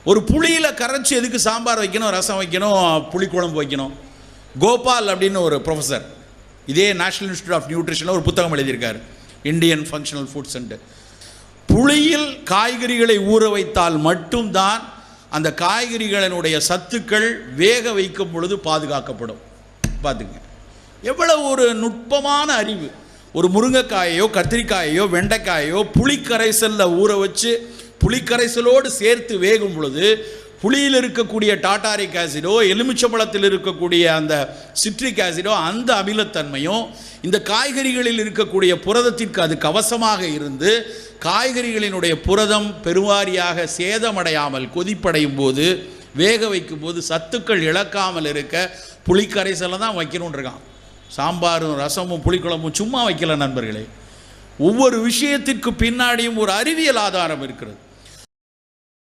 ஒரு புளியில் கரைச்சி எதுக்கு சாம்பார் வைக்கணும், ரசம் வைக்கணும், புளிக்குழம்பு வைக்கணும்? கோபால் அப்படின்னு ஒரு ப்ரொஃபஸர் இதே நேஷனல் இன்ஸ்டியூட் ஆஃப் நியூட்ரிஷனில் ஒரு புத்தகம் எழுதியிருக்கார், இந்தியன் ஃபங்க்ஷனல் ஃபுட்ஸ்ன்ட்டு. புளியில் காய்கறிகளை ஊற வைத்தால் மட்டும்தான் அந்த காய்கறிகளினுடைய சத்துக்கள் வேக வைக்கும் பொழுது பாதுகாக்கப்படும். பார்த்துங்க, எவ்வளவு ஒரு நுட்பமான அறிவு. ஒரு முருங்கைக்காயையோ கத்திரிக்காயையோ வெண்டைக்காயோ புளிக்கரைசலில் ஊற வச்சு புளிக்கரைசலோடு சேர்த்து வேகும் பொழுது புளியில் இருக்கக்கூடிய டாட்டாரிக் ஆசிடோ எலுமிச்சம்பழத்தில் இருக்கக்கூடிய அந்த சிட்ரிக் ஆசிடோ அந்த அமிலத்தன்மையும் இந்த காய்கறிகளில் இருக்கக்கூடிய புரதத்திற்கு அது கவசமாக இருந்து காய்கறிகளினுடைய புரதம் பெருவாரியாக சேதமடையாமல் கொதிப்படையும் போது வேக வைக்கும் போது சத்துக்கள் இழக்காமல் இருக்க புளிக்கரைசலை தான் வைக்கணும்னு இருக்கான். சாம்பாரும் ரசமும் புளிக்குழம்பும் சும்மா வைக்கல நண்பர்களே. ஒவ்வொரு விஷயத்திற்கு பின்னாடியும் ஒரு அறிவியல் ஆதாரம் இருக்கிறது.